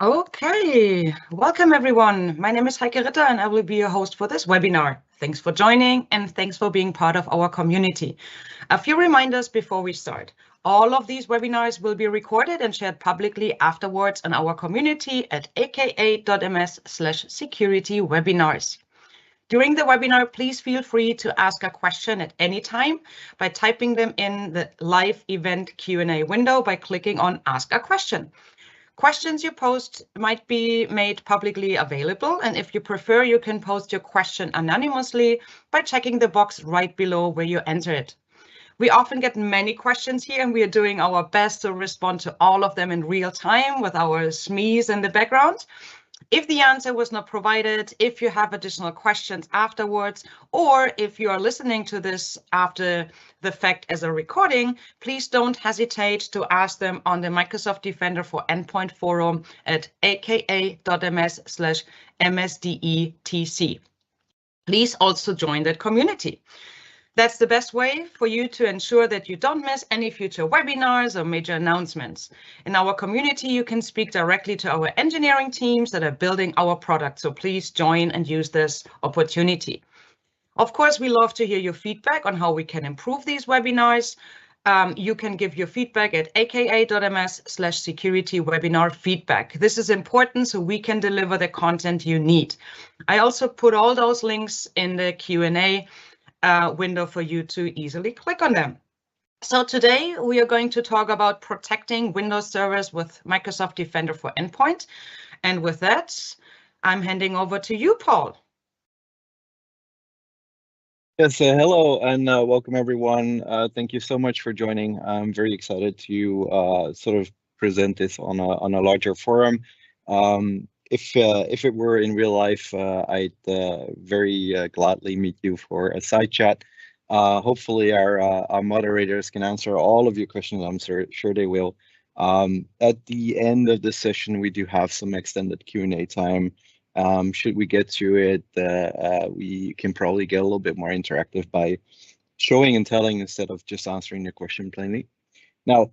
Okay, welcome everyone. My name is Heike Ritter and I will be your host for this webinar. Thanks for joining and thanks for being part of our community. A few reminders before we start. All of these webinars will be recorded and shared publicly afterwards on our community at aka.ms/security-webinars. During the webinar, please feel free to ask a question at any time by typing them in the live event Q&A window by clicking on Ask a Question. Questions you post might be made publicly available, and if you prefer, you can post your question anonymously by checking the box right below where you enter it. We often get many questions here, and we are doing our best to respond to all of them in real time with our SMEs in the background. If the answer was not provided, if you have additional questions afterwards, or if you are listening to this after the fact as a recording, please don't hesitate to ask them on the Microsoft Defender for Endpoint forum at aka.ms/msdetc. Please also join that community. That's the best way for you to ensure that you don't miss any future webinars or major announcements. In our community, you can speak directly to our engineering teams that are building our product, so please join and use this opportunity. Of course, we love to hear your feedback on how we can improve these webinars. You can give your feedback at aka.ms/security-webinar-feedback. This is important so we can deliver the content you need. I also put all those links in the Q&A window for you to easily click on them. So today we are going to talk about protecting Windows servers with Microsoft Defender for Endpoint. And with that, I'm handing over to you, Paul. Yes, hello and welcome everyone. Thank you so much for joining. I'm very excited to sort of present this on a larger forum. If it were in real life, I'd very gladly meet you for a side chat. Hopefully our moderators can answer all of your questions. I'm sure they will. At the end of the session, we do have some extended Q&A time. Should we get to it, we can probably get a little bit more interactive by showing and telling instead of just answering the question plainly. Now,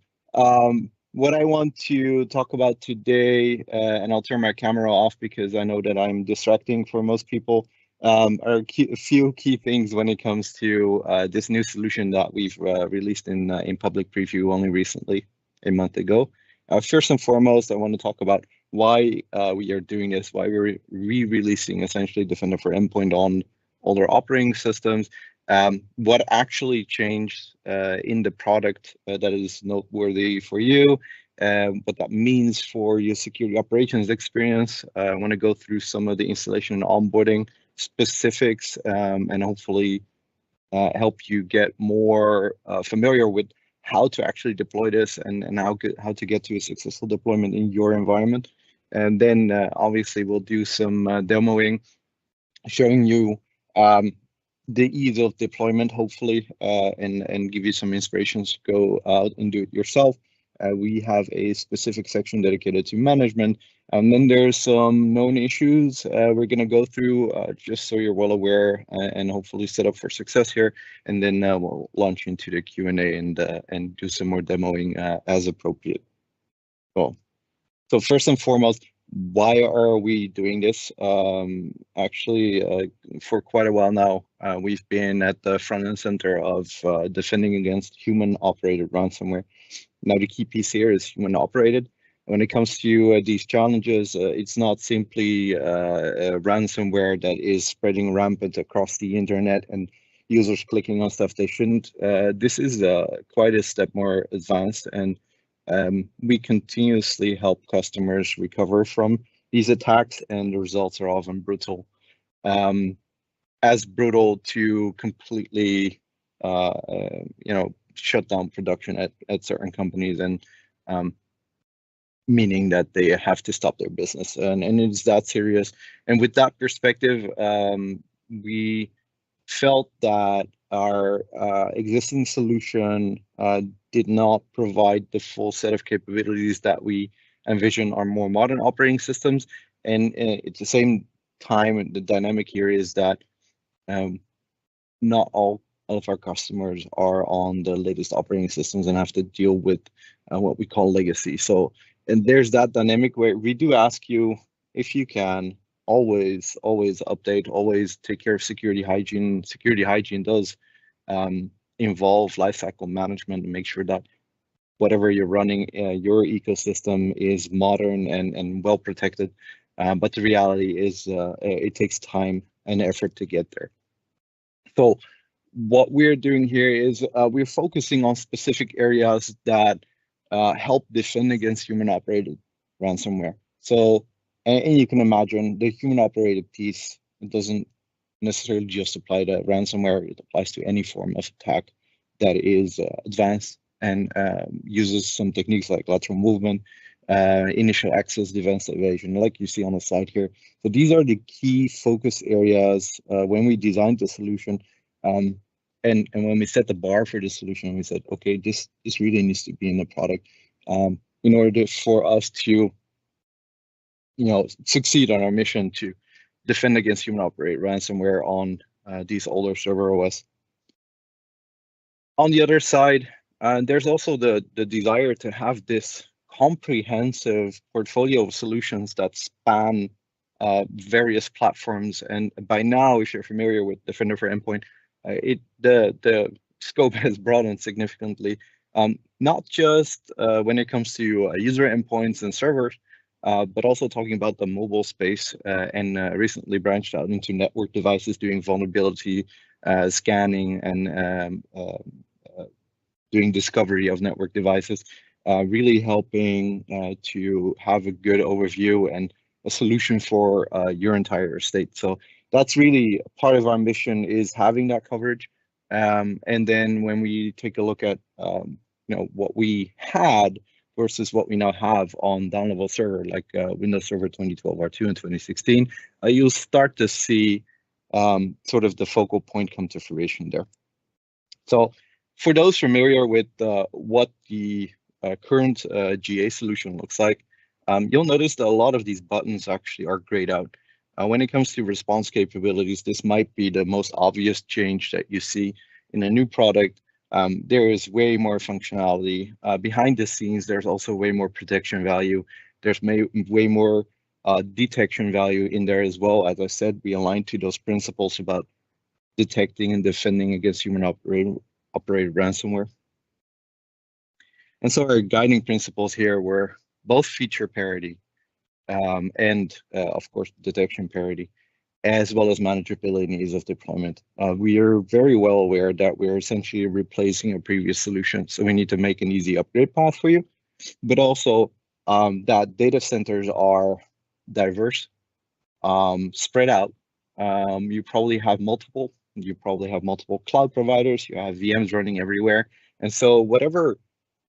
what I want to talk about today, and I'll turn my camera off because I know that I'm distracting for most people, are a few key things when it comes to this new solution that we've released in public preview only recently, a month ago. First and foremost, I want to talk about why we are doing this, why we're re-releasing essentially Defender for Endpoint on older operating systems, what actually changed in the product that is noteworthy for you, what that means for your security operations experience. I want to go through some of the installation and onboarding specifics and hopefully help you get more familiar with how to actually deploy this and how to get to a successful deployment in your environment. And then obviously we'll do some demoing, showing you the ease of deployment, hopefully, and give you some inspirations to go out and do it yourself. We have a specific section dedicated to management, and then there's some known issues we're going to go through just so you're well aware and hopefully set up for success here. And then we'll launch into the Q&A and do some more demoing as appropriate. So first and foremost, why are we doing this? Actually, for quite a while now, we've been at the front and center of defending against human-operated ransomware. Now, the key piece here is human-operated. When it comes to these challenges, it's not simply ransomware that is spreading rampant across the internet and users clicking on stuff they shouldn't. This is quite a step more advanced, and we continuously help customers recover from these attacks, and the results are often brutal. As brutal to completely, shut down production at certain companies, and meaning that they have to stop their business, and it's that serious. And with that perspective, we felt that our existing solution did not provide the full set of capabilities that we envision our more modern operating systems. And at the same time, the dynamic here is that not all of our customers are on the latest operating systems and have to deal with what we call legacy. So And there's that dynamic where we do ask you, if you can, always update, always take care of security hygiene. Security hygiene does involve lifecycle management and make sure that whatever you're running, your ecosystem is modern and well protected. But the reality is it takes time and effort to get there. So what we're doing here is we're focusing on specific areas that help defend against human-operated ransomware. So, and you can imagine the human-operated piece, it doesn't necessarily just apply to ransomware, it applies to any form of attack that is advanced and uses some techniques like lateral movement, initial access, defense evasion, like you see on the slide here. So these are the key focus areas when we designed the solution. And when we set the bar for this solution, we said, okay, this really needs to be in the product in order for us to, succeed on our mission to defend against human-operated ransomware on these older server OS. On the other side, there's also the desire to have this comprehensive portfolio of solutions that span various platforms. And by now, if you're familiar with Defender for Endpoint, the scope has broadened significantly, not just when it comes to user endpoints and servers, but also talking about the mobile space and recently branched out into network devices doing vulnerability scanning and doing discovery of network devices, really helping to have a good overview and a solution for your entire estate. So that's really part of our mission, is having that coverage. And then when we take a look at what we had versus what we now have on down-level server, like Windows Server 2012 R2 and 2016, you'll start to see sort of the focal point come to fruition there. So for those familiar with what the current GA solution looks like, you'll notice that a lot of these buttons actually are grayed out. When it comes to response capabilities, this might be the most obvious change that you see in a new product. There is way more functionality. Behind the scenes, there's also way more protection value. There's way more detection value in there as well. As I said, we align to those principles about detecting and defending against human-operated ransomware. And so our guiding principles here were both feature parity and, of course, detection parity, as well as manageability and ease of deployment. We are very well aware that we're essentially replacing a previous solution, so we need to make an easy upgrade path for you, but also that data centers are diverse, spread out. You probably have multiple cloud providers, you have VMs running everywhere. And so whatever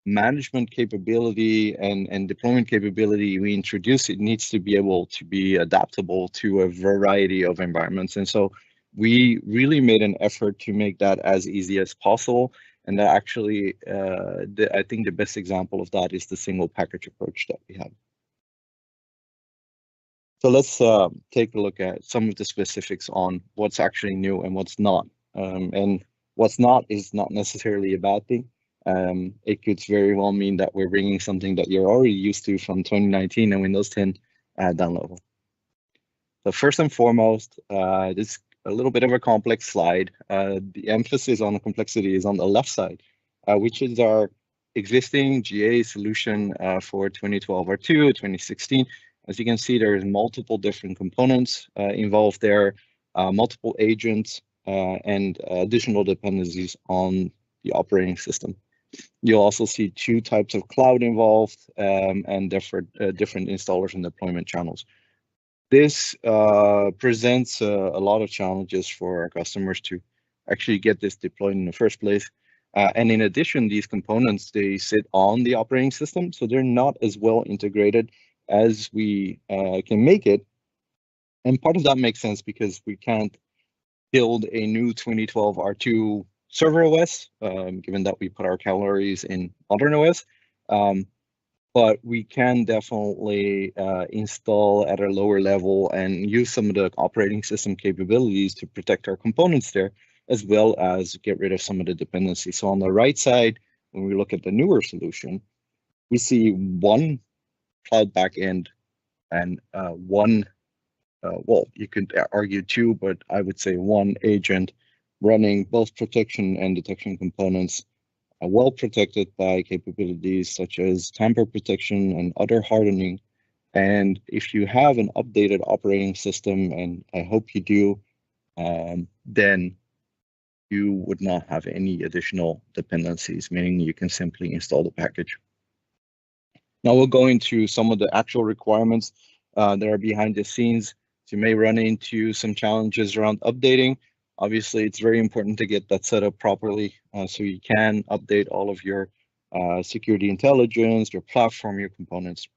management capability and deployment capability we introduce, it needs to be able to be adaptable to a variety of environments. And so we really made an effort to make that as easy as possible. And that actually, I think the best example of that is the single package approach that we have. So let's take a look at some of the specifics on what's actually new and what's not. And what's not is not necessarily a bad thing. It could very well mean that we're bringing something that you're already used to from 2019 and Windows 10 down level. So first and foremost, this is a little bit of a complex slide. The emphasis on the complexity is on the left side, which is our existing GA solution for 2012 R2, 2016. As you can see, there's multiple different components involved there, multiple agents, and additional dependencies on the operating system. You'll also see two types of cloud involved and different installers and deployment channels. This presents a lot of challenges for our customers to actually get this deployed in the first place. And in addition, these components, they sit on the operating system, so they're not as well integrated as we can make it. And part of that makes sense because we can't build a new 2012 R2 server OS, given that we put our calories in modern OS. But we can definitely install at a lower level and use some of the operating system capabilities to protect our components there, as well as get rid of some of the dependencies. So on the right side, when we look at the newer solution, we see one cloud backend and one, well, you could argue two, but I would say one agent running both protection and detection components, well protected by capabilities such as tamper protection and other hardening. And if you have an updated operating system, and I hope you do, then you would not have any additional dependencies, meaning you can simply install the package. Now we'll go into some of the actual requirements that are behind the scenes. So you may run into some challenges around updating. Obviously, it's very important to get that set up properly so you can update all of your security intelligence, your platform, your components.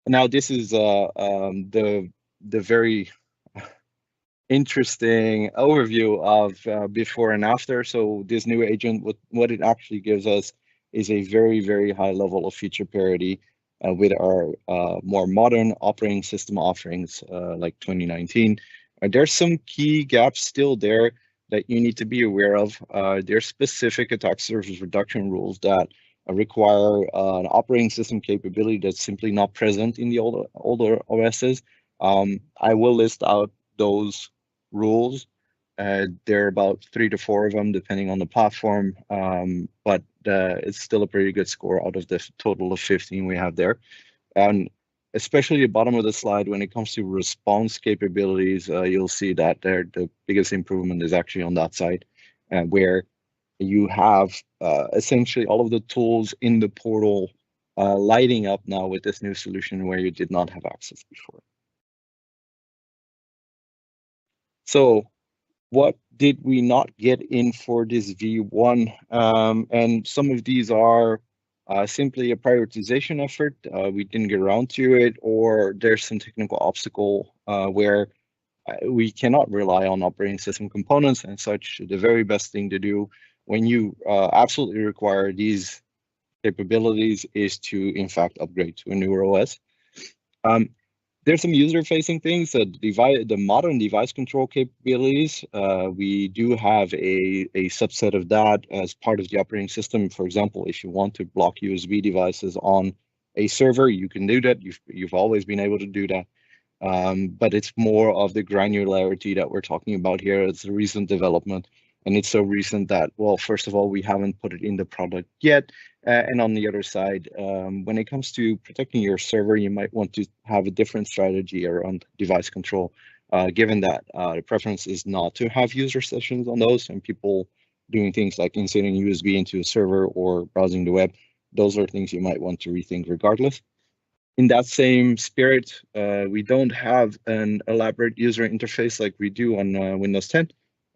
Now, this is the very interesting overview of before and after. So this new agent, what it actually gives us is a very, very high level of feature parity with our more modern operating system offerings like 2019. There's some key gaps still there that you need to be aware of. There's specific attack surface reduction rules that require an operating system capability that's simply not present in the older OSs. I will list out those rules. There are about 3 to 4 of them, depending on the platform, but it's still a pretty good score out of the total of 15 we have there. And especially the bottom of the slide, when it comes to response capabilities, you'll see that the biggest improvement is actually on that side, where you have essentially all of the tools in the portal lighting up now with this new solution where you did not have access before. So what did we not get in for this V1? And some of these are simply a prioritization effort. We didn't get around to it, or there's some technical obstacle where we cannot rely on operating system components and such. The very best thing to do when you absolutely require these capabilities is to, in fact, upgrade to a newer OS. There's some user-facing things. The modern device control capabilities, we do have a subset of that as part of the operating system. For example, if you want to block USB devices on a server, you can do that. You've always been able to do that. But it's more of the granularity that we're talking about here. It's a recent development, and it's so recent that, well, first of all, we haven't put it in the product yet. And on the other side, when it comes to protecting your server, you might want to have a different strategy around device control, given that the preference is not to have user sessions on those and people doing things like inserting USB into a server or browsing the web. Those are things you might want to rethink regardless. In that same spirit, we don't have an elaborate user interface like we do on Windows 10.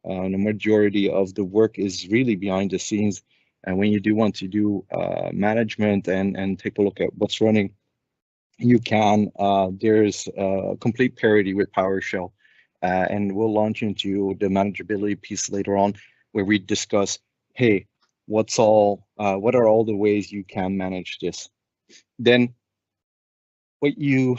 The majority of the work is really behind the scenes. And when you do want to do management and take a look at what's running, you can. There's complete parity with PowerShell. And we'll launch into the manageability piece later on, where we discuss, hey, what are all the ways you can manage this? Then what you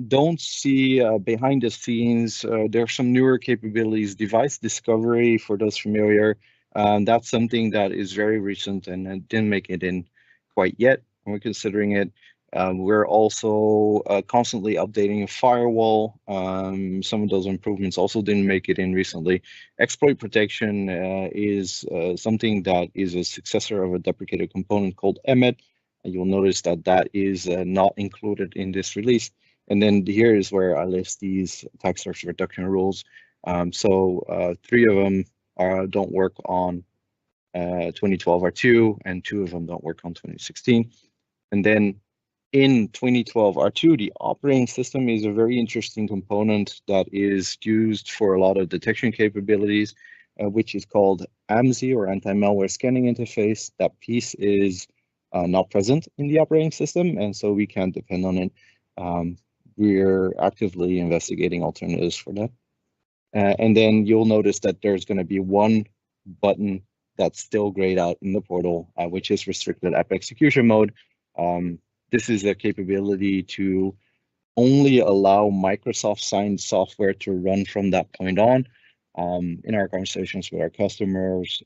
don't see behind the scenes, there are some newer capabilities, device discovery, for those familiar. That's something that is very recent and didn't make it in quite yet. We're considering it. We're also constantly updating a firewall. Some of those improvements also didn't make it in recently. Exploit protection is something that is a successor of a deprecated component called Emmet. You'll notice that that is not included in this release. And then here is where I list these attack surface reduction rules. So 3 of them don't work on 2012 R2, and 2 of them don't work on 2016. And then in 2012 R2, the operating system is a very interesting component that is used for a lot of detection capabilities, which is called AMSI, or anti-malware scanning interface. That piece is not present in the operating system, and so we can't depend on it. We're actively investigating alternatives for that. And then you'll notice that there's going to be one button that's still grayed out in the portal, which is restricted app execution mode. This is a capability to only allow Microsoft signed software to run from that point on. In our conversations with our customers,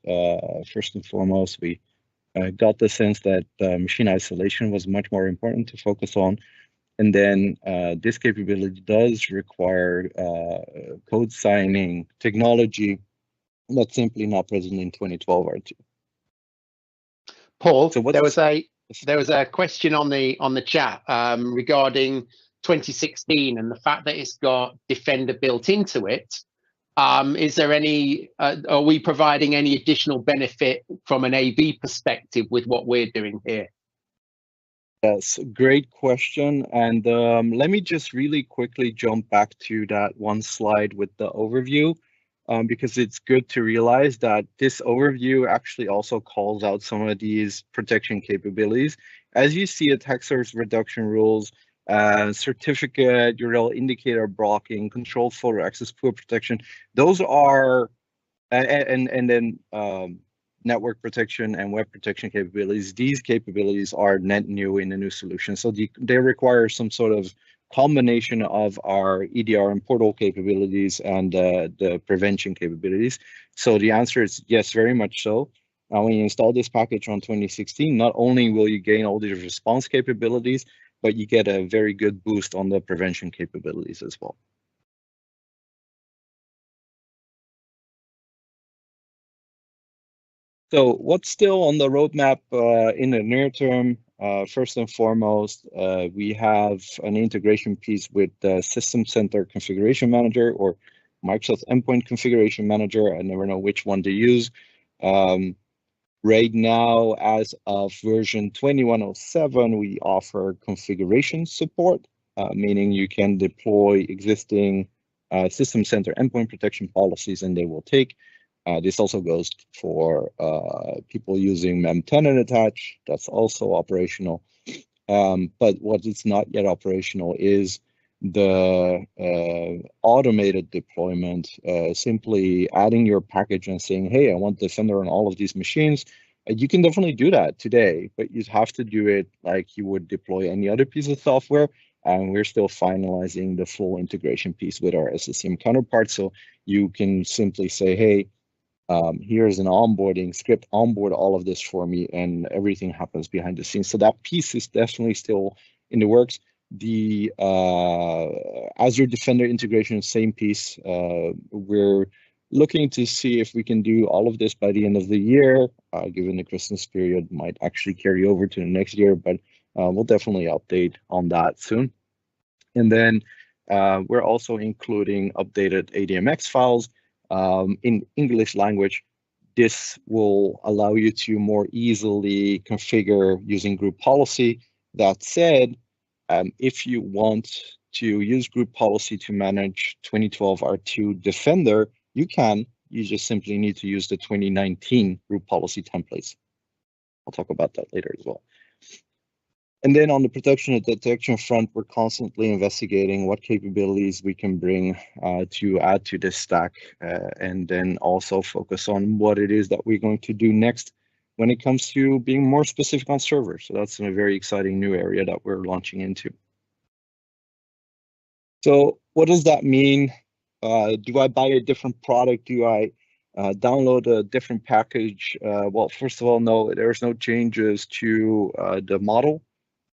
first and foremost, we got the sense that machine isolation was much more important to focus on. And then this capability does require code signing technology that's simply not present in 2012 R2. Paul, So there was a question on the chat regarding 2016 and the fact that it's got Defender built into it. Is there any? Are we providing any additional benefit from an AV perspective with what we're doing here? Yes, great question. And let me just really quickly jump back to that one slide with the overview, because it's good to realize that this overview actually also calls out some of these protection capabilities. As you see, attack surface reduction rules, certificate, URL indicator blocking, control photo access pool protection, those are, and then network protection and web protection capabilities. These capabilities are net new in the new solution. So they require some sort of combination of our EDR and portal capabilities and the prevention capabilities. So the answer is yes, very much so. When you install this package on 2016, not only will you gain all these response capabilities, but you get a very good boost on the prevention capabilities as well. So what's still on the roadmap in the near term? First and foremost, we have an integration piece with the System Center Configuration Manager or Microsoft Endpoint Configuration Manager. I never know which one to use. Right now, as of version 2107, we offer configuration support, meaning you can deploy existing System Center endpoint protection policies and they will take. This also goes for people using mem10 and attach. That's also operational. But what is not yet operational is the automated deployment, simply adding your package and saying, hey, I want Defender on all of these machines. You can definitely do that today, but you have to do it like you would deploy any other piece of software. And we're still finalizing the full integration piece with our SCCM counterpart. So you can simply say, hey, here's an onboarding script, onboard all of this for me, and everything happens behind the scenes. So that piece is definitely still in the works. The Azure Defender integration, same piece. We're looking to see if we can do all of this by the end of the year, given the Christmas period might actually carry over to the next year, but we'll definitely update on that soon. And then we're also including updated ADMX files in English language. This will allow you to more easily configure using group policy. That said, if you want to use group policy to manage 2012 R2 Defender, you can. You just simply need to use the 2019 group policy templates. I'll talk about that later as well. And then on the protection and detection front, we're constantly investigating what capabilities we can bring to add to this stack, and then also focus on what it is that we're going to do next when it comes to being more specific on servers. So that's a very exciting new area that we're launching into. So what does that mean? Do I buy a different product? Do I download a different package? Well, first of all, no, there's no changes to the model.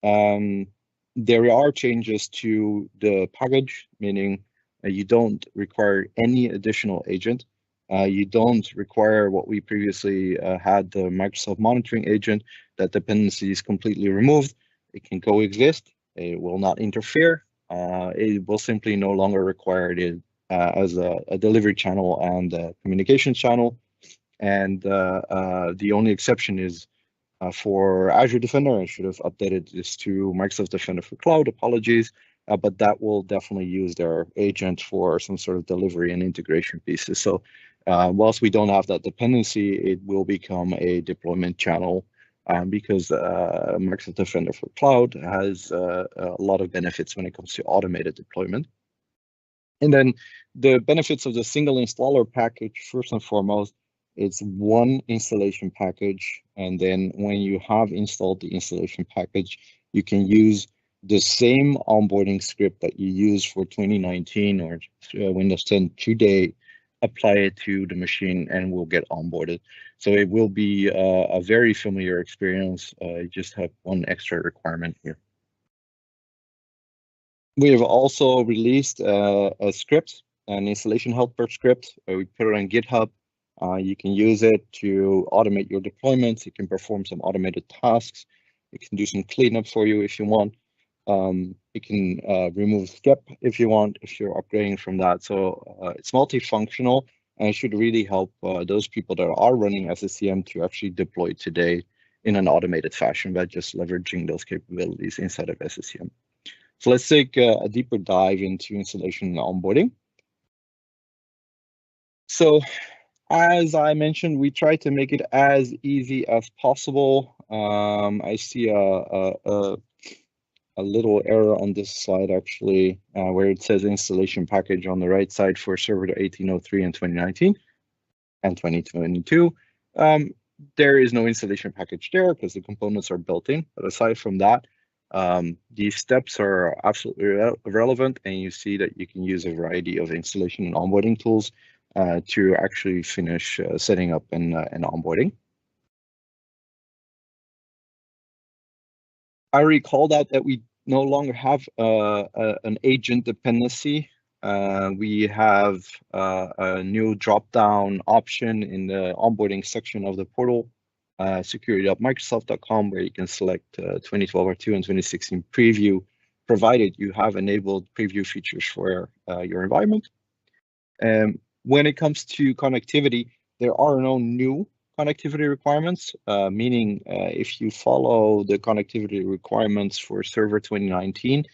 There are changes to the package, meaning you don't require any additional agent. You don't require what we previously had, the Microsoft monitoring agent. That dependency is completely removed. It can coexist. It will not interfere. It will simply no longer require it as a delivery channel and a communication channel. And the only exception is for Azure Defender. I should have updated this to Microsoft Defender for Cloud, apologies, but that will definitely use their agent for some sort of delivery and integration pieces. So whilst we don't have that dependency, it will become a deployment channel because Microsoft Defender for Cloud has a lot of benefits when it comes to automated deployment. And then the benefits of the single installer package, first and foremost, it's one installation package. And then when you have installed the installation package, you can use the same onboarding script that you use for 2019 or Windows 10 today apply it to the machine and will get onboarded. So it will be a very familiar experience. You just have one extra requirement here. We have also released a script, an installation helper script. We put it on GitHub. You can use it to automate your deployments. You can perform some automated tasks. It can do some cleanup for you if you want. You can remove skip if you want, if you're upgrading from that. So it's multifunctional, and it should really help those people that are running SSCM to actually deploy today in an automated fashion by just leveraging those capabilities inside of SSCM. So let's take a deeper dive into installation and onboarding. So as I mentioned, we try to make it as easy as possible. I see a little error on this slide actually, where it says installation package on the right side for server 1803 in 2019 and 2022. There is no installation package there because the components are built in. But aside from that, these steps are absolutely relevant, and you see that you can use a variety of installation and onboarding tools to actually finish setting up and onboarding. I recall that we no longer have an agent dependency. We have a new drop-down option in the onboarding section of the portal, security.microsoft.com, where you can select 2012 R2 and 2016 preview, provided you have enabled preview features for your environment. When it comes to connectivity, there are no new connectivity requirements, meaning if you follow the connectivity requirements for server 2019,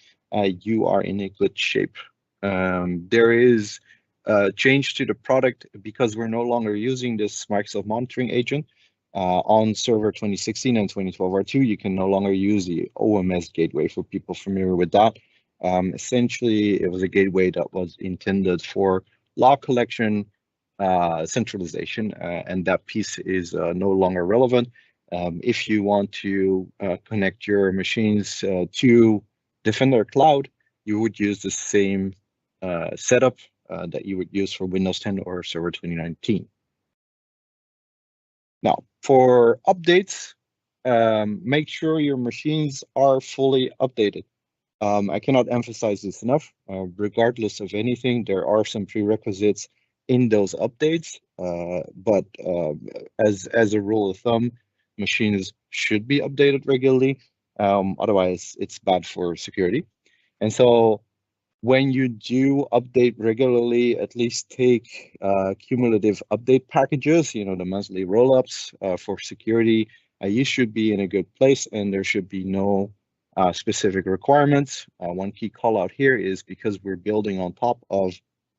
you are in a good shape. There is a change to the product because we're no longer using this Microsoft monitoring agent. On server 2016 and 2012 R2, you can no longer use the OMS gateway. For people familiar with that, essentially it was a gateway that was intended for log collection, centralization, and that piece is no longer relevant. If you want to connect your machines to Defender Cloud, you would use the same setup that you would use for Windows 10 or Server 2019. Now, for updates, make sure your machines are fully updated. I cannot emphasize this enough. Regardless of anything, there are some prerequisites in those updates, but as a rule of thumb, machines should be updated regularly. Otherwise, it's bad for security. And so when you do update regularly, at least take cumulative update packages, you know, the monthly rollups for security. You should be in a good place, and there should be no specific requirements. One key call out here is because we're building on top of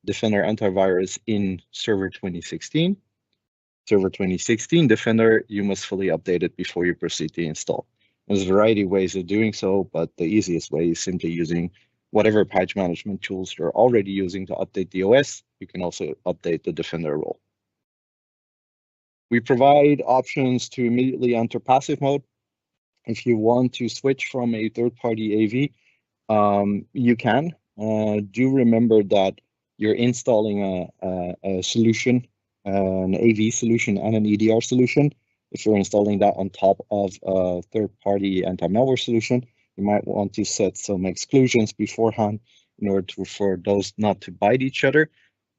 Defender antivirus in Server 2016. Server 2016 Defender, you must fully update it before you proceed to install. There's a variety of ways of doing so, but the easiest way is simply using whatever patch management tools you're already using to update the OS. You can also update the Defender role. We provide options to immediately enter passive mode. If you want to switch from a third-party AV, you can. Do remember that you're installing a solution, an AV solution and an EDR solution. If you're installing that on top of a third-party anti-malware solution, you might want to set some exclusions beforehand in order for those not to bite each other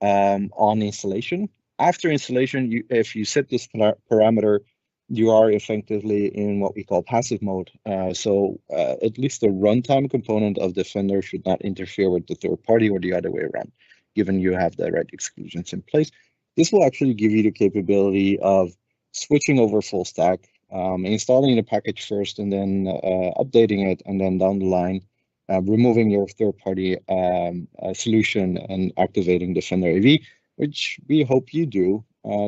on installation. After installation, if you set this parameter, you are effectively in what we call passive mode. So at least the runtime component of Defender should not interfere with the third party or the other way around, given you have the right exclusions in place. This will actually give you the capability of switching over full stack, installing the package first and then updating it, and then down the line, removing your third party solution and activating Defender AV, which we hope you do.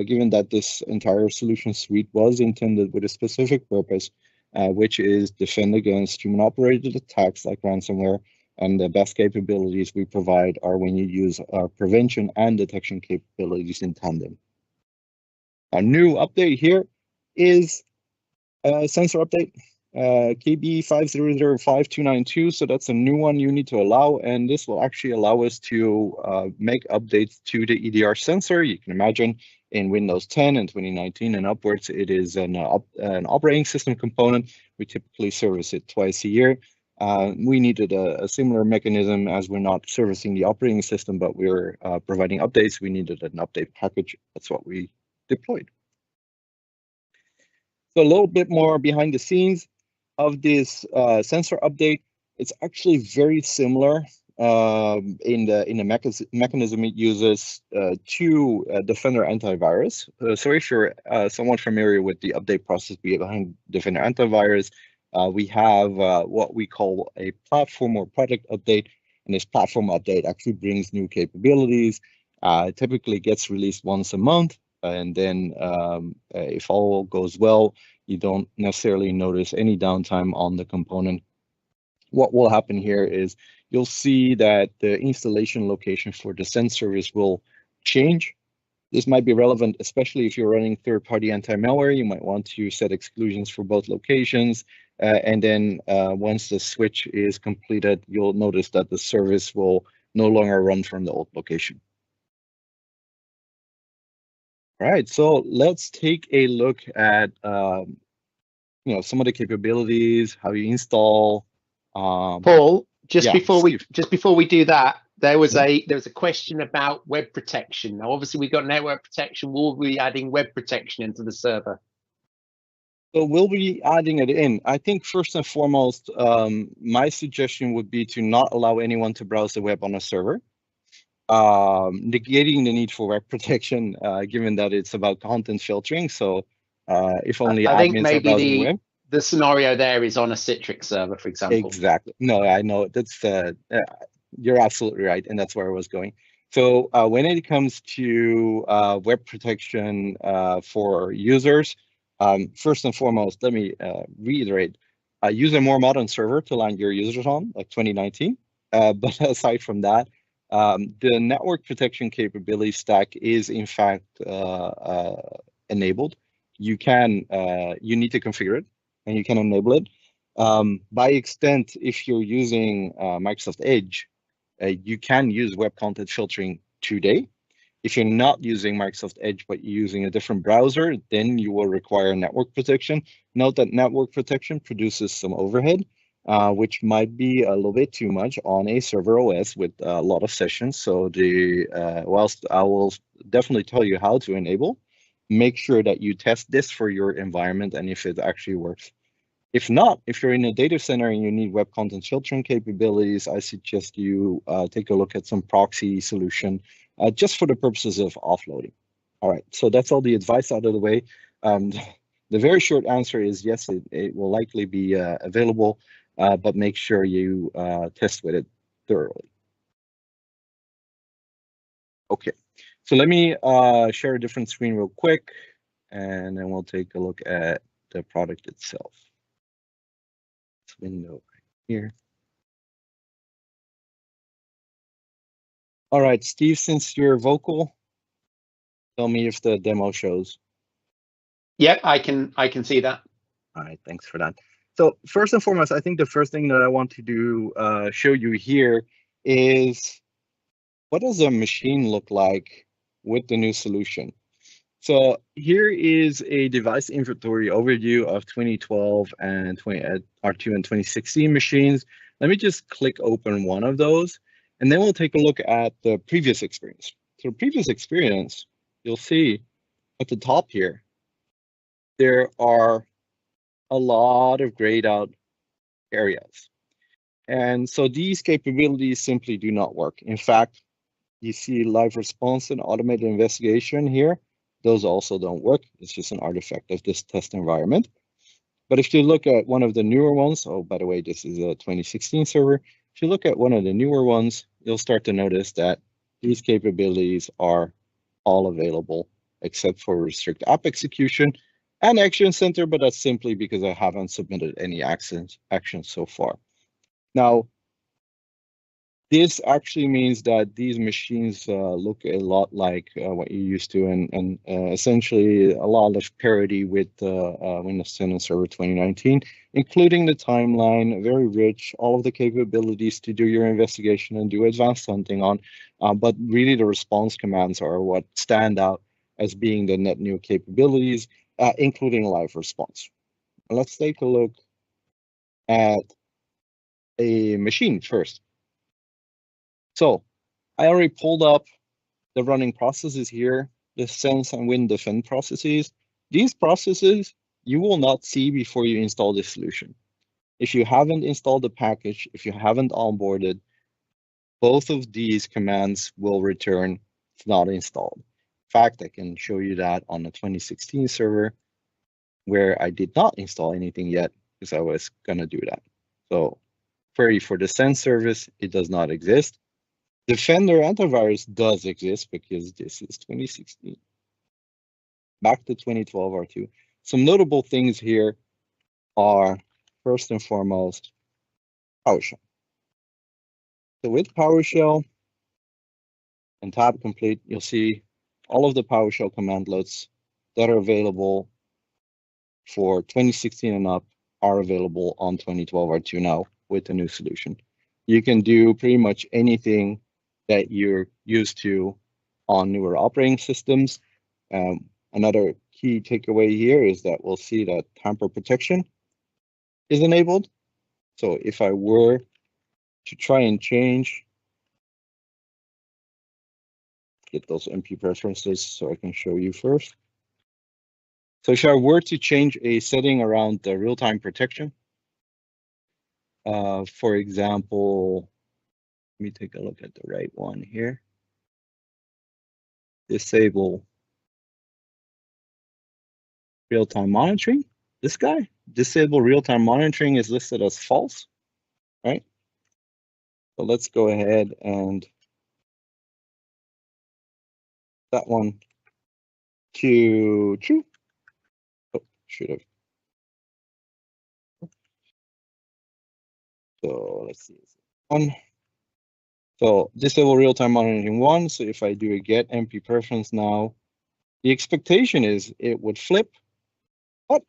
Given that this entire solution suite was intended with a specific purpose, which is defend against human-operated attacks like ransomware, and the best capabilities we provide are when you use our prevention and detection capabilities in tandem. A new update here is a sensor update. KB 5005292, so that's a new one you need to allow, and this will actually allow us to make updates to the EDR sensor. You can imagine in Windows 10 and 2019 and upwards, it is an operating system component. We typically service it twice a year. We needed a similar mechanism, as we're not servicing the operating system, but we're providing updates. We needed an update package. That's what we deployed. So a little bit more behind the scenes of this sensor update. It's actually very similar in the mechanism it uses to Defender antivirus. So if you're somewhat familiar with the update process behind Defender antivirus, we have what we call a platform or product update, and this platform update actually brings new capabilities. It typically gets released once a month, and then if all goes well, you don't necessarily notice any downtime on the component. What will happen here is you'll see that the installation location for the send service will change. This might be relevant, especially if you're running third-party anti-malware. You might want to set exclusions for both locations. And then once the switch is completed, you'll notice that the service will no longer run from the old location. All right, so let's take a look at some of the capabilities, how you install. Paul, just before we do that, there was Mm-hmm. a question about web protection. Now, obviously, we've got network protection. We'll be adding web protection into the server. So we'll be adding it in. I think first and foremost, my suggestion would be to not allow anyone to browse the web on a server, negating the need for web protection, given that it's about content filtering. So if only I think admins are browsing the web. The scenario there is on a Citrix server, for example. Exactly. No, I know that's you're absolutely right, and that's where I was going. So when it comes to web protection for users, first and foremost, let me reiterate: use a more modern server to land your users on, like 2019. But aside from that, the network protection capability stack is in fact enabled. You need to configure it, and you can enable it. By extent, if you're using Microsoft Edge, you can use web content filtering today. If you're not using Microsoft Edge, but you're using a different browser, then you will require network protection. Note that network protection produces some overhead, which might be a little bit too much on a server OS with a lot of sessions. So whilst I will definitely tell you how to enable, make sure that you test this for your environment and if it actually works. If not, if you're in a data center and you need web content filtering capabilities, I suggest you take a look at some proxy solution just for the purposes of offloading. All right, so that's all the advice out of the way. The very short answer is yes, it will likely be available, but make sure you test with it thoroughly. Okay, so let me share a different screen real quick, and then we'll take a look at the product itself. Window right here. All right, Steve, since you're vocal, tell me if the demo shows. Yep, I can see that. All right, thanks for that. So first and foremost, I think the first thing that I want to do show you here is what does a machine look like with the new solution? So here is a device inventory overview of 2012 and R2 and 2016 machines. Let me just click open one of those, and then we'll take a look at the previous experience. So previous experience, you'll see at the top here, there are a lot of grayed out areas. And so these capabilities simply do not work. In fact, you see live response and automated investigation here. Those also don't work. It's just an artifact of this test environment. But if you look at one of the newer ones, oh, by the way, this is a 2016 server. If you look at one of the newer ones, you'll start to notice that these capabilities are all available except for restrict app execution and action center, but that's simply because I haven't submitted any actions so far. Now, This actually means that these machines look a lot like what you're used to, and essentially a lot of parity with Windows 10 and Server 2019, including the timeline, very rich, all of the capabilities to do your investigation and do advanced hunting on. But really, the response commands are what stand out as being the net new capabilities, including live response. Let's take a look at a machine first. So I already pulled up the running processes here, the sense and win defend processes. These processes you will not see before you install this solution. If you haven't installed the package, if you haven't onboarded, both of these commands will return it's not installed. In fact, I can show you that on the 2016 server where I did not install anything yet because I was gonna do that. So query for the send service, it does not exist. Defender antivirus does exist because this is 2016. Back to 2012 R2. Some notable things here are, first and foremost, PowerShell. So with PowerShell and tab complete, you'll see all of the PowerShell command loads that are available for 2016 and up are available on 2012 R2 now with the new solution. You can do pretty much anything that you're used to on newer operating systems. Another key takeaway here is that we'll see that tamper protection is enabled. So if I were to try and change, get those MP preferences so I can show you first. So if I were to change a setting around the real-time protection, for example, let me take a look at the right one here. Disable real-time monitoring. This guy, disable real-time monitoring is listed as false, right? So let's go ahead and that one to true. Oh, should have. So let's see. One. So disable real-time monitoring 1. So if I do a get MP preference now, the expectation is it would flip, but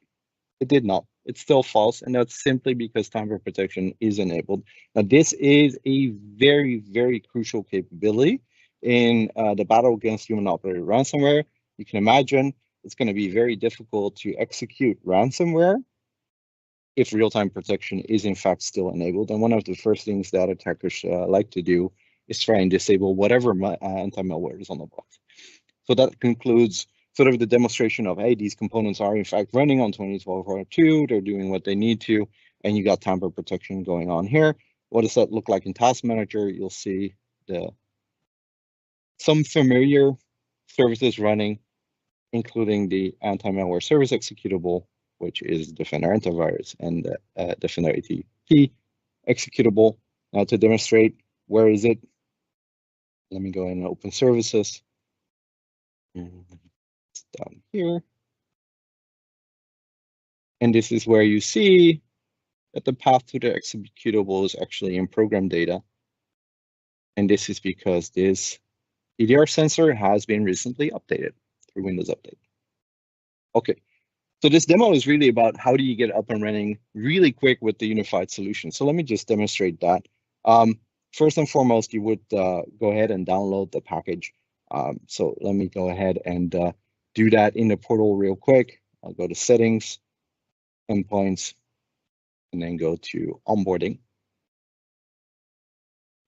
it did not. It's still false, and that's simply because tamper protection is enabled. Now, this is a very, very crucial capability in the battle against human-operated ransomware. You can imagine it's going to be very difficult to execute ransomware if real-time protection is in fact still enabled. And one of the first things that attackers like to do is try and disable whatever anti-malware is on the box. So that concludes sort of the demonstration of, hey, these components are in fact running on 2012 R2, they're doing what they need to, and you got tamper protection going on here. What does that look like in Task Manager? You'll see some familiar services running, including the anti-malware service executable, which is Defender Antivirus, and the Defender ATP executable. Now to demonstrate, where is it? Let me go in and open services. It's down here. And this is where you see that the path to the executable is actually in program data. And this is because this EDR sensor has been recently updated through Windows Update. Okay, so this demo is really about how do you get up and running really quick with the unified solution. So let me just demonstrate that. First and foremost, you would go ahead and download the package. So let me go ahead and do that in the portal real quick. I'll go to settings, endpoints, and then go to onboarding.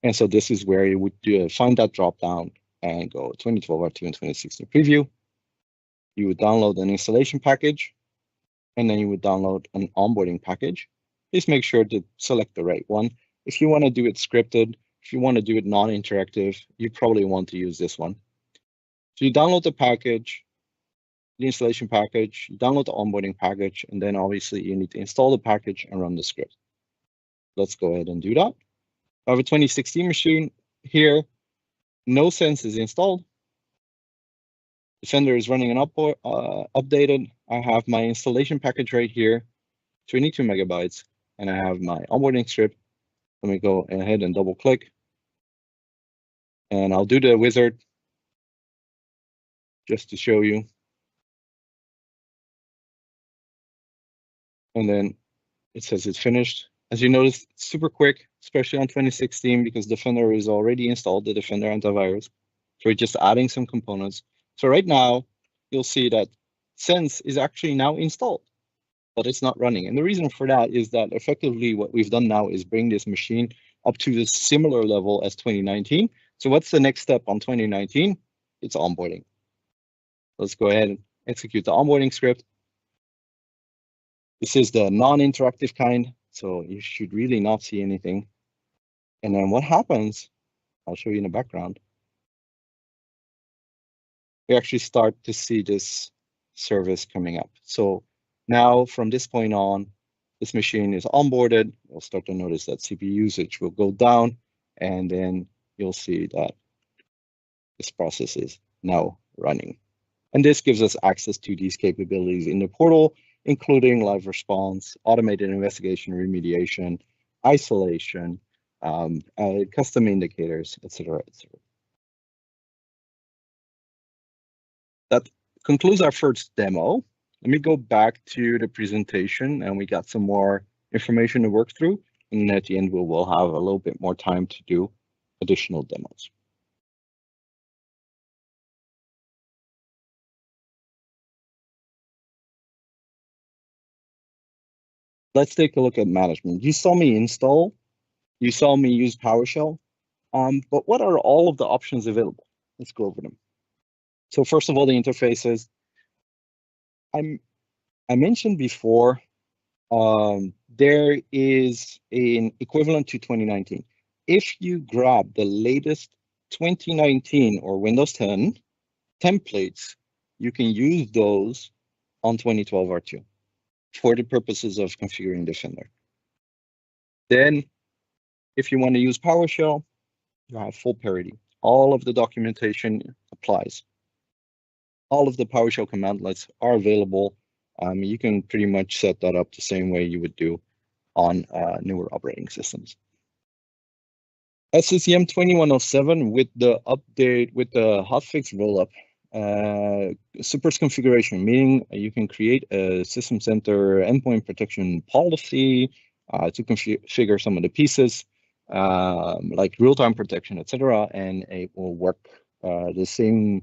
And so this is where you would find that drop down and go 2012 R2 and 2016 preview. You would download an installation package, and then you would download an onboarding package. Please make sure to select the right one. If you want to do it scripted, if you want to do it non-interactive, you probably want to use this one. So you download the package, the installation package, you download the onboarding package, and then obviously you need to install the package and run the script. Let's go ahead and do that. I have a 2016 machine here. No Sense is installed. Defender is running an updated. I have my installation package right here, 22 megabytes, and I have my onboarding script. Let me go ahead and double click. And I'll do the wizard just to show you. And then it says it's finished. As you notice, it's super quick, especially on 2016, because Defender is already installed, the Defender antivirus. So we're just adding some components. So right now, you'll see that Sense is actually now installed, but it's not running. And the reason for that is that effectively what we've done now is bring this machine up to the similar level as 2019. So what's the next step on 2019? It's onboarding. Let's go ahead and execute the onboarding script. This is the non-interactive kind, so you should really not see anything. And then what happens, I'll show you in the background. We actually start to see this service coming up. So now from this point on, this machine is onboarded. You'll start to notice that CPU usage will go down, and then you'll see that this process is now running. And this gives us access to these capabilities in the portal, including live response, automated investigation, remediation, isolation, custom indicators, etc., etc. That concludes our first demo. Let me go back to the presentation, and we got some more information to work through. And then at the end, we'll have a little bit more time to do additional demos. Let's take a look at management. You saw me install, you saw me use PowerShell, but what are all of the options available? Let's go over them. So first of all, the interfaces. I mentioned before, there is an equivalent to 2019. If you grab the latest 2019 or Windows 10 templates, you can use those on 2012 R2 for the purposes of configuring Defender. Then, if you want to use PowerShell, you have full parity. All of the documentation applies. All of the PowerShell commandlets are available. You can pretty much set that up the same way you would do on newer operating systems. SCCM 2107 with the update, with the hotfix rollup, supports configuration, meaning you can create a system center endpoint protection policy to configure some of the pieces, like real-time protection, etc., and it will work. The same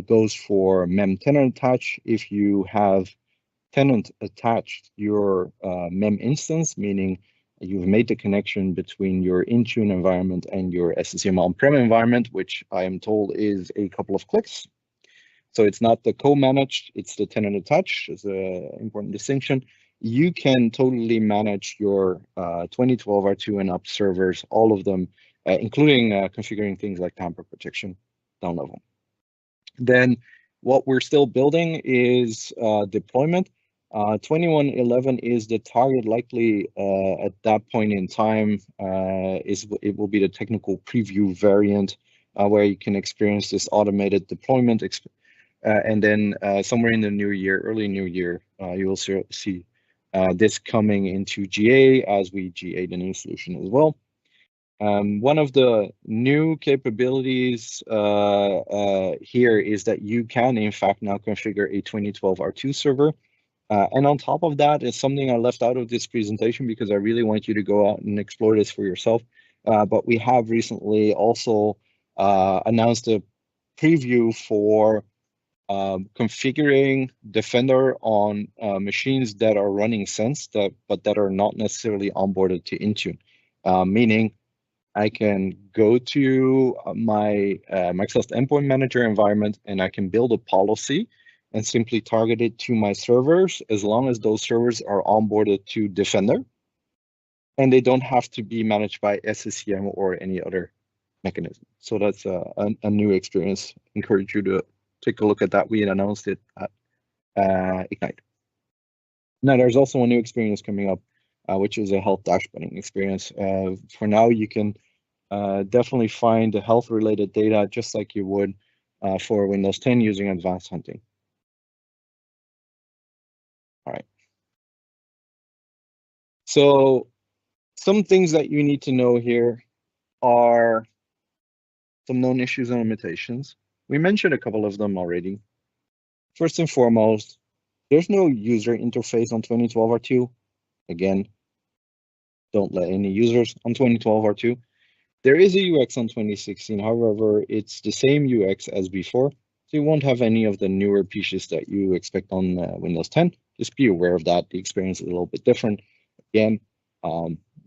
goes for mem tenant attach. If you have tenant attached your mem instance, meaning you've made the connection between your Intune environment and your SCCM on-prem environment, which I am told is a couple of clicks. So it's not the co-managed, it's the tenant attached. It's an important distinction. You can totally manage your 2012 R2 and up servers, all of them, including configuring things like tamper protection down level. Then what we're still building is deployment. 2111 is the target, likely at that point in time. It will be the technical preview variant where you can experience this automated deployment. And then somewhere in the new year, early new year, you will see this coming into GA as we GA the new solution as well. One of the new capabilities here is that you can, in fact, now configure a 2012 R2 server. And on top of that is something I left out of this presentation because I really want you to go out and explore this for yourself. But we have recently also announced a preview for configuring Defender on machines that are running Sense, but that are not necessarily onboarded to Intune, meaning I can go to my Microsoft Endpoint Manager environment and I can build a policy and simply target it to my servers as long as those servers are onboarded to Defender and they don't have to be managed by SCCM or any other mechanism. So that's a new experience. Encourage you to take a look at that. We announced it at Ignite. Now there's also a new experience coming up, which is a health dashboarding experience. For now, you can definitely find the health-related data just like you would for Windows 10 using advanced hunting. All right. So some things that you need to know here are some known issues and limitations. We mentioned a couple of them already. First and foremost, there's no user interface on 2012 R2. Again, don't let any users on 2012 R2. There is a UX on 2016, however, it's the same UX as before, so you won't have any of the newer pieces that you expect on Windows 10. Just be aware of that. The experience is a little bit different. Again,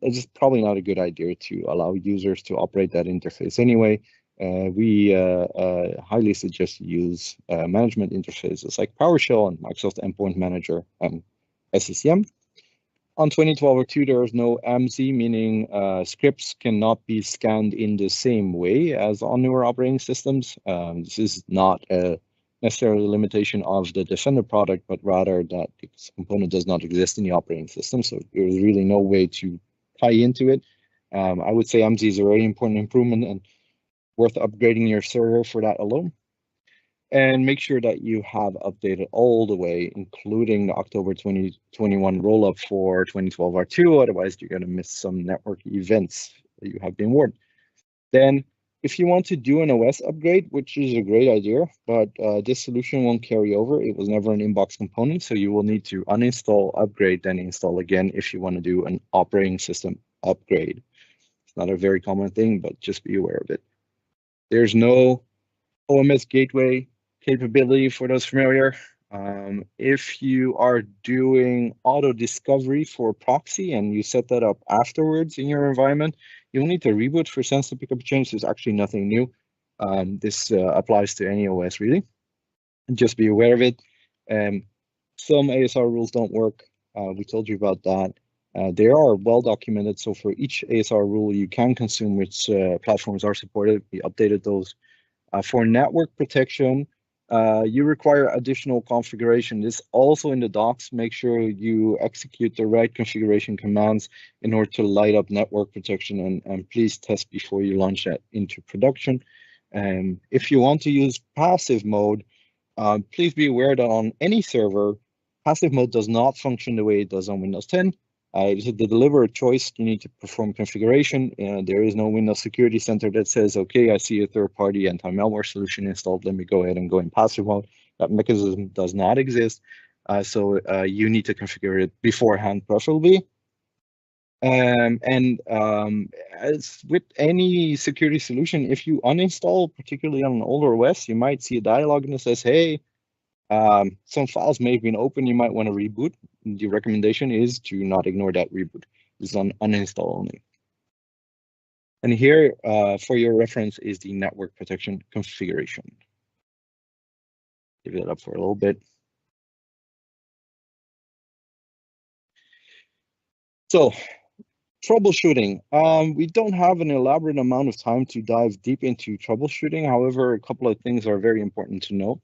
it's probably not a good idea to allow users to operate that interface anyway. We highly suggest you use management interfaces like PowerShell and Microsoft Endpoint Manager and SCCM. On 2012 R2, there is no AMSI, meaning scripts cannot be scanned in the same way as on newer operating systems. This is not necessarily a limitation of the Defender product, but rather that this component does not exist in the operating system, so there's really no way to tie into it. I would say AMSI is a very important improvement and worth upgrading your server for that alone. And make sure that you have updated all the way, including the October 2021 rollup for 2012 R2. Otherwise, you're going to miss some network events that you have been warned. Then, if you want to do an OS upgrade, which is a great idea, but this solution won't carry over. It was never an inbox component, so you will need to uninstall, upgrade, then install again if you want to do an operating system upgrade. It's not a very common thing, but just be aware of it. There's no OMS gateway capability for those familiar. If you are doing auto discovery for proxy and you set that up afterwards in your environment, you'll need to reboot for sensitive pickup change. There's actually nothing new. This applies to any OS really. And just be aware of it. Some ASR rules don't work. We told you about that. They are well documented. So for each ASR rule, you can consume which platforms are supported. We updated those. For network protection, you require additional configuration. This also in the docs. Make sure you execute the right configuration commands in order to light up network protection, and please test before you launch that into production. If you want to use passive mode, please be aware that on any server, passive mode does not function the way it does on Windows 10. It's a deliberate choice. You need to perform configuration. There is no Windows Security Center that says, okay, I see a third-party anti-malware solution installed. Let me go ahead and go in passive mode. That mechanism does not exist. So you need to configure it beforehand, preferably. As with any security solution, if you uninstall, particularly on an older OS, you might see a dialog that says, hey, some files may have been open, you might want to reboot. The recommendation is to not ignore that reboot. It's on uninstall only. And here, for your reference, is the network protection configuration. Give it up for a little bit. So, troubleshooting. We don't have an elaborate amount of time to dive deep into troubleshooting. However, a couple of things are very important to know.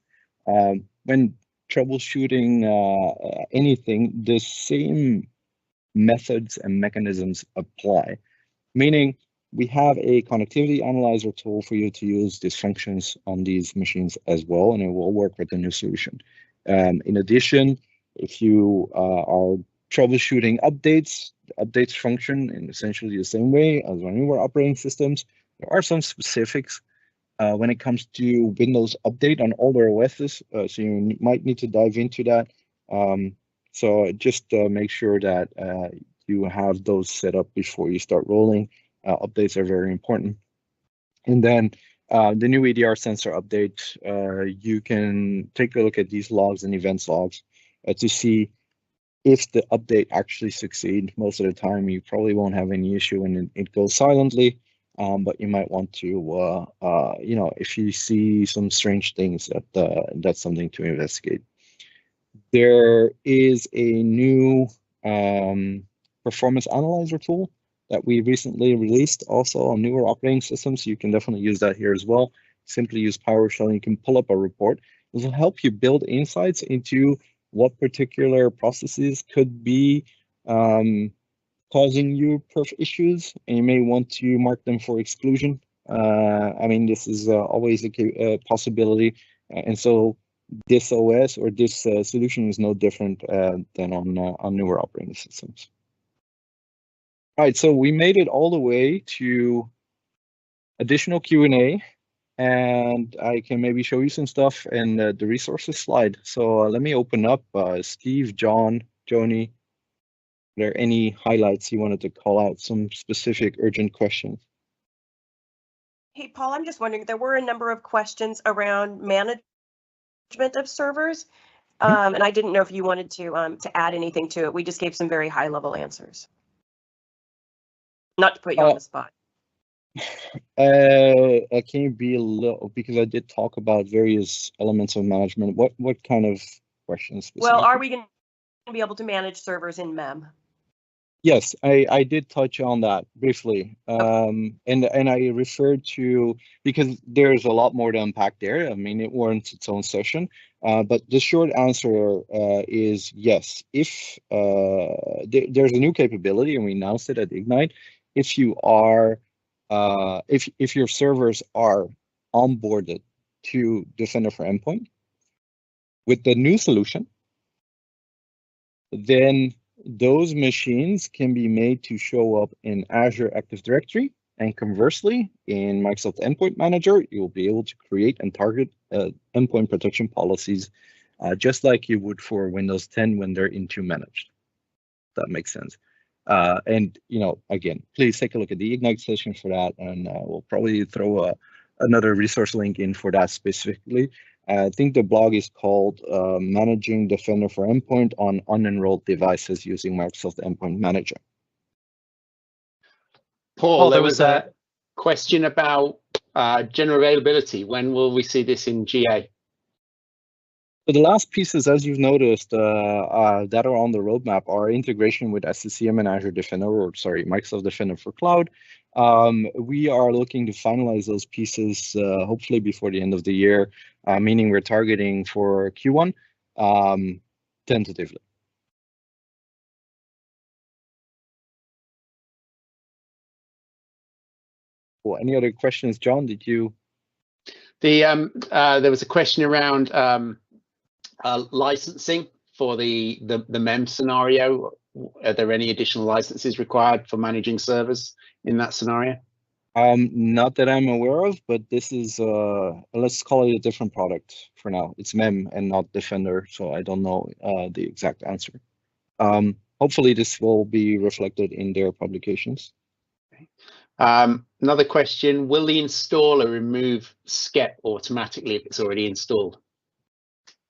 When troubleshooting anything, the same methods and mechanisms apply. Meaning, we have a connectivity analyzer tool for you to use these functions on these machines as well, and it will work with the new solution. In addition, if you are troubleshooting updates, the updates function in essentially the same way as on newer operating systems. There are some specifics when it comes to Windows Update on older OSs, so you might need to dive into that. So just make sure that you have those set up before you start rolling. Updates are very important. And then the new EDR sensor update, you can take a look at these logs and events logs to see if the update actually succeeds. Most of the time, you probably won't have any issue when it goes silently. But you might want to, you know, if you see some strange things, that's something to investigate. There is a new performance analyzer tool that we recently released also on newer operating systems. You can definitely use that here as well. Simply use PowerShell and you can pull up a report. This will help you build insights into what particular processes could be causing you perf issues, and you may want to mark them for exclusion. I mean, this is always a possibility, and so this OS or this solution is no different than on newer operating systems. All right, so we made it all the way to additional Q&A. and I can maybe show you some stuff in the resources slide. So let me open up Steve, John, Joni. Are there any highlights you wanted to call out, some specific urgent questions? Hey, Paul, I'm just wondering, there were a number of questions around management of servers, and I didn't know if you wanted to add anything to it. We just gave some very high-level answers. Not to put you on the spot. I can be a little, because I did talk about various elements of management. What kind of questions? Well, are we going to be able to manage servers in MEM? Yes, I did touch on that briefly, and I referred to, because there's a lot more to unpack there. I mean, it warrants its own session, but the short answer is yes. If there's a new capability, and we announced it at Ignite, if you are, if your servers are onboarded to Defender for Endpoint with the new solution, then those machines can be made to show up in Azure Active Directory, and conversely, in Microsoft Endpoint Manager, you'll be able to create and target endpoint protection policies, just like you would for Windows 10 when they're Intune managed. That makes sense. And again, please take a look at the Ignite session for that, and we'll probably throw another resource link in for that specifically. I think the blog is called Managing Defender for Endpoint on Unenrolled Devices using Microsoft Endpoint Manager. Paul, there was a question about general availability. When will we see this in GA? So the last pieces, as you've noticed, that are on the roadmap are integration with SCCM and Azure Defender, or sorry, Microsoft Defender for Cloud. We are looking to finalize those pieces hopefully before the end of the year, meaning we're targeting for Q1 tentatively. Well, any other questions, John? Did you? There was a question around licensing for the MEM scenario. Are there any additional licenses required for managing servers in that scenario? Not that I'm aware of, but this is let's call it a different product for now. It's MEM and not Defender, so I don't know the exact answer. Hopefully this will be reflected in their publications. Okay. Another question, will the installer remove SCEP automatically if it's already installed?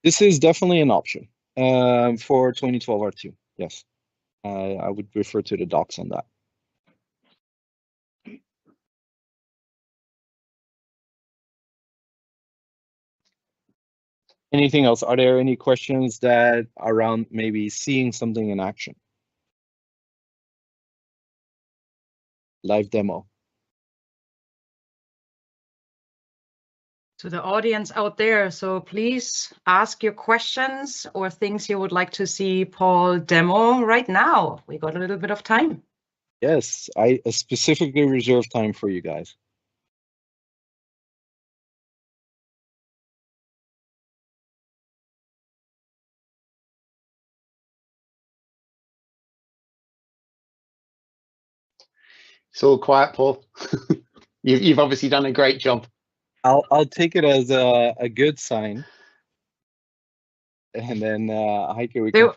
This is definitely an option for 2012 R2, yes. I would refer to the docs on that. Anything else? Are there any questions that around maybe seeing something in action? Live demo. To the audience out there, so please ask your questions or things you would like to see Paul demo right now. We got a little bit of time. Yes, I specifically reserved time for you guys. It's all quiet, Paul. You've obviously done a great job. I'll take it as a good sign. And then Heike, we can.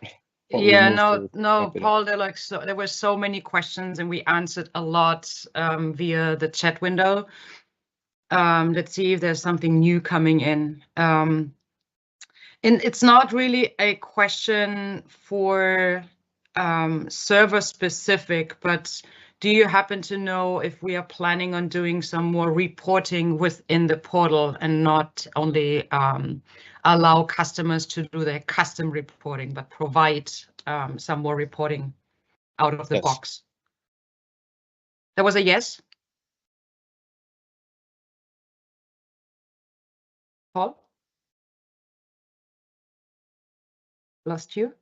Yeah, no, Paul. There were so many questions, and we answered a lot via the chat window. Let's see if there's something new coming in. And it's not really a question for server specific, but do you happen to know if we are planning on doing some more reporting within the portal and not only allow customers to do their custom reporting, but provide some more reporting out of the box? That was a yes. Paul? Lost you?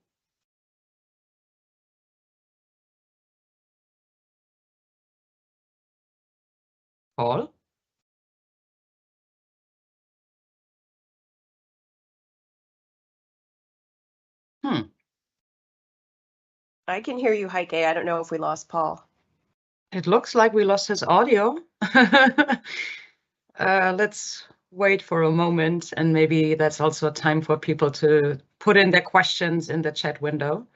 Paul? I can hear you, Heike. I don't know if we lost Paul. It looks like we lost his audio. let's wait for a moment, and maybe that's also a time for people to put in their questions in the chat window.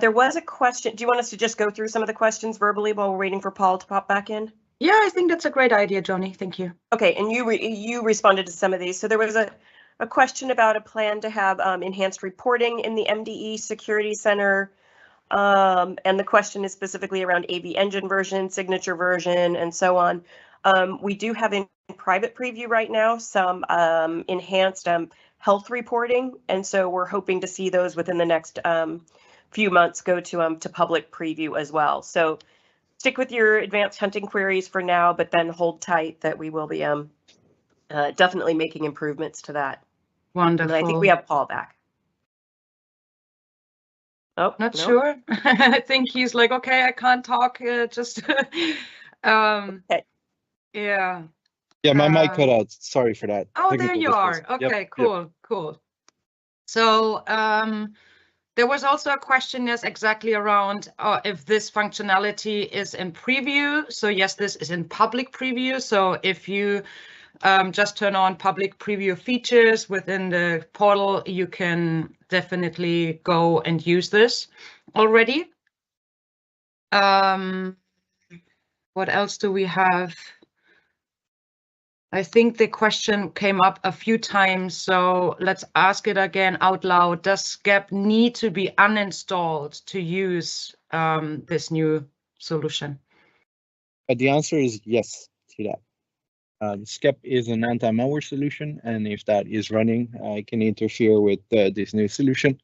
There was a question. Do you want us to just go through some of the questions verbally while we're waiting for Paul to pop back in? Yeah, I think that's a great idea, Johnny. Thank you. Okay, and you responded to some of these. So there was a question about a plan to have enhanced reporting in the MDE Security Center. And the question is specifically around AV Engine version, signature version, and so on. We do have in private preview right now some enhanced health reporting, and so we're hoping to see those within the next few months go to public preview as well. So stick with your advanced hunting queries for now, but then hold tight that we will be definitely making improvements to that. Wonderful. And I think we have Paul back. Oh, Not no? sure. I think he's like, okay, I can't talk. Just Okay. yeah. Yeah, my mic cut out. Sorry for that. Oh, Technical there you difficulties. are. Okay, Yep, cool, yep. cool. So there was also a question, yes, exactly around if this functionality is in preview. So yes, this is in public preview. So if you just turn on public preview features within the portal, you can definitely go and use this already. What else do we have? I think the question came up a few times, so let's ask it again out loud. Does SCEP need to be uninstalled to use this new solution? The answer is yes to that. SCEP is an anti-malware solution, and if that is running, it can interfere with this new solution.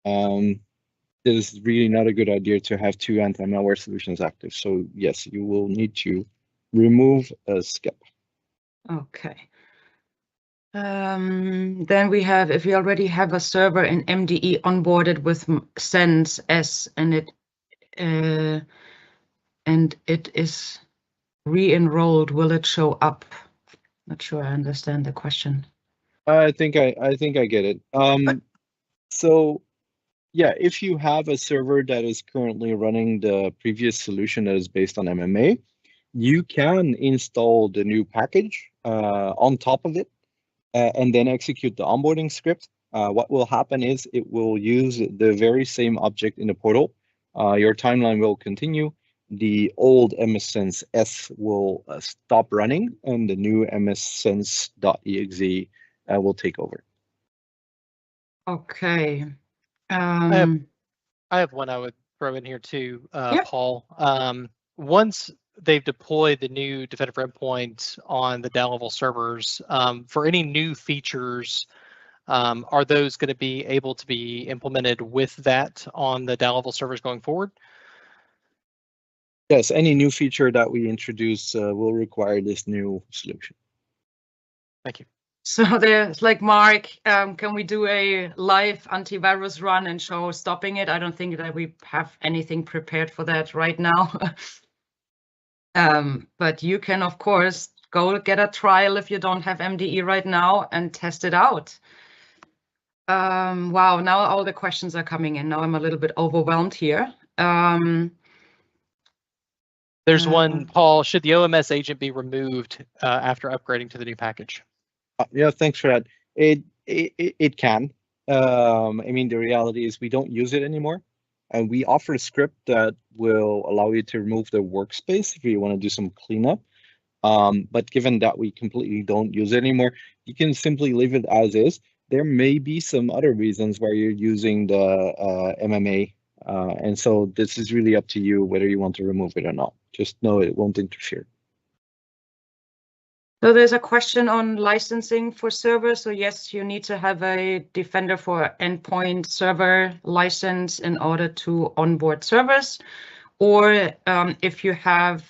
This is really not a good idea to have two anti-malware solutions active. So yes, you will need to remove SCEP. Okay. Then we have, if you already have a server in MDE onboarded with Sense S and it is re-enrolled, will it show up? Not sure I understand the question. I think I get it. So yeah, if you have a server that is currently running the previous solution that is based on MMA, you can install the new package on top of it and then execute the onboarding script. What will happen is it will use the very same object in the portal. Your timeline will continue. The old mssense S will stop running, and the new mssense.exe will take over. Okay. I have one I would throw in here too, Yeah. Paul. Once they've deployed the new Defender for Endpoint on the down level servers, for any new features, are those going to be able to be implemented with that on the down level servers going forward? Yes, any new feature that we introduce will require this new solution. Thank you. So there's like, Mark, can we do a live antivirus run and show stopping it? I don't think that we have anything prepared for that right now. But you can, of course, go get a trial if you don't have MDE right now and test it out. Wow, now all the questions are coming in. Now I'm a little bit overwhelmed here. There's one, Paul, should the OMS agent be removed after upgrading to the new package? Yeah, thanks for that. It can. I mean, the reality is we don't use it anymore. And we offer a script that will allow you to remove the workspace if you want to do some cleanup. But given that we completely don't use it anymore, you can simply leave it as is. There may be some other reasons why you're using the MMA. And so this is really up to you whether you want to remove it or not. Just know it won't interfere. So there's a question on licensing for servers. So yes, you need to have a Defender for Endpoint server license in order to onboard servers. Or if you have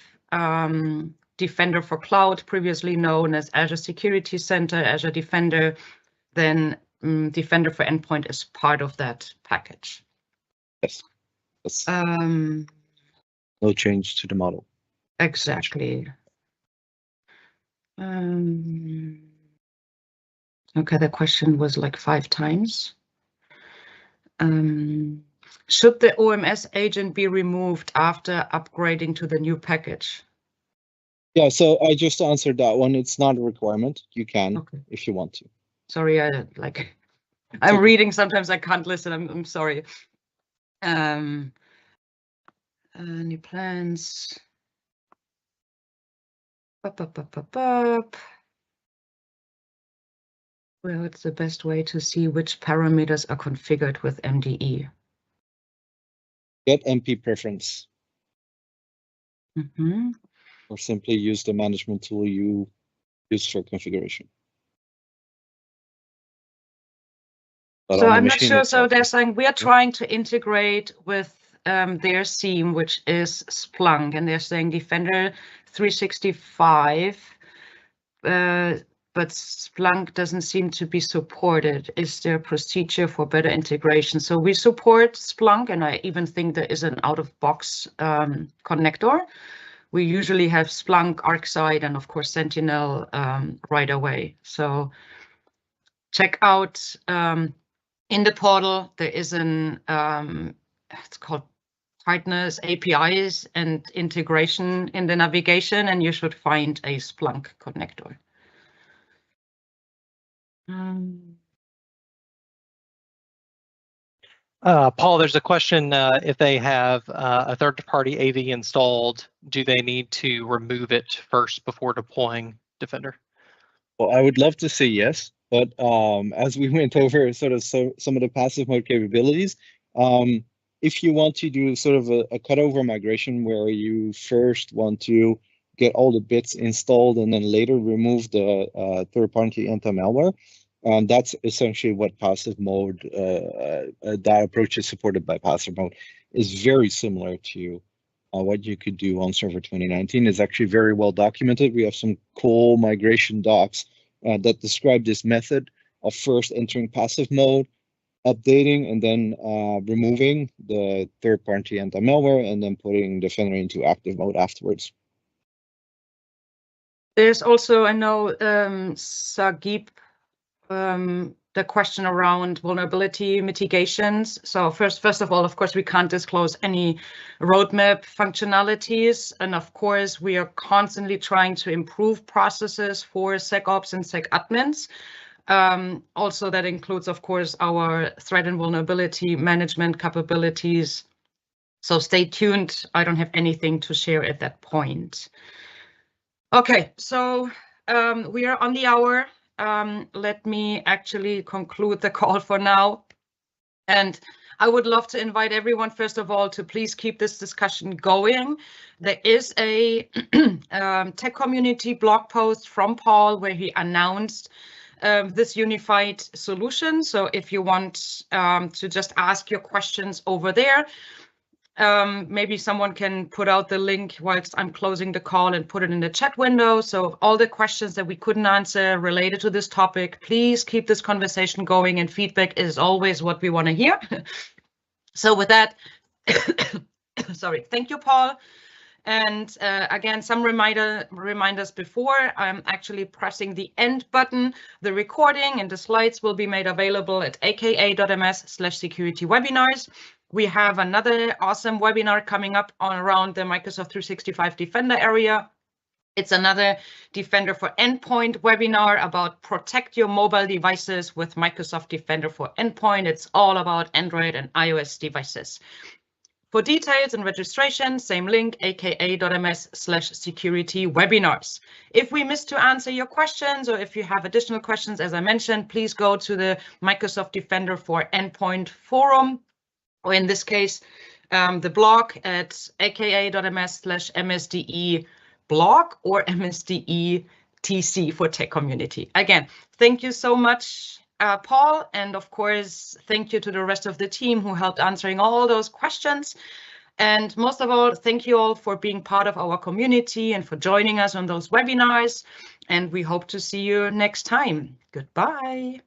Defender for Cloud, previously known as Azure Security Center, Azure Defender, then Defender for Endpoint is part of that package. Yes. No change to the model. Exactly. Okay, the question was like 5 times. Should the OMS agent be removed after upgrading to the new package? Yeah, so I just answered that one. It's not a requirement. You can, Okay. if you want to. Sorry, I'm okay. reading. Sometimes I can't listen. I'm sorry. Any plans? Well, it's the best way to see which parameters are configured with MDE. Get MP preference. Mm-hmm. Or simply use the management tool you use for configuration. But so I'm not machine sure. itself, So they're saying we are trying to integrate with their theme, which is Splunk, and they're saying Defender 365. But Splunk doesn't seem to be supported. Is there a procedure for better integration? So we support Splunk, and I even think there is an out-of-box connector. We usually have Splunk, ArcSight, and of course Sentinel right away. So check out in the portal. There is an it's called Partners, APIs, and integration in the navigation, and you should find a Splunk connector. Paul, there's a question, if they have a third-party AV installed, do they need to remove it first before deploying Defender? Well, I would love to say yes, but as we went over sort of some of the passive mode capabilities, if you want to do sort of a cutover migration where you first want to get all the bits installed and then later remove the third-party anti-malware, that's essentially what passive mode, that approach is supported by passive mode, is very similar to what you could do on Server 2019. Is actually very well documented. We have some cool migration docs that describe this method of first entering passive mode, updating, and then removing the third-party anti-malware, and then putting Defender into active mode afterwards. There's also, I know, Sagib, the question around vulnerability mitigations. So first of all, of course, we can't disclose any roadmap functionalities. And of course, we are constantly trying to improve processes for SecOps and SecAdmins. Also, that includes, of course, our threat and vulnerability management capabilities. So stay tuned. I don't have anything to share at that point. Okay, so we are on the hour. Let me actually conclude the call for now. And I would love to invite everyone, first of all, to please keep this discussion going. There is a tech community blog post from Paul where he announced this unified solution. So if you want to just ask your questions over there, maybe someone can put out the link whilst I'm closing the call and put it in the chat window. So all the questions that we couldn't answer related to this topic, please keep this conversation going, and feedback is always what we want to hear. So with that, sorry, thank you, Paul. And again, some reminders before. I'm actually pressing the end button. The recording and the slides will be made available at aka.ms/security-webinars. We have another awesome webinar coming up on around the Microsoft 365 Defender area. It's another Defender for Endpoint webinar about protect your mobile devices with Microsoft Defender for Endpoint. It's all about Android and iOS devices. For details and registration, same link, aka.ms/security-webinars. If we missed to answer your questions, or if you have additional questions, as I mentioned, please go to the Microsoft Defender for Endpoint forum, or in this case, the blog at aka.ms/msde blog or msde tc for tech community. Again, thank you so much, Paul, and of course, thank you to the rest of the team who helped answering all those questions. And most of all, thank you all for being part of our community and for joining us on those webinars. And we hope to see you next time. Goodbye.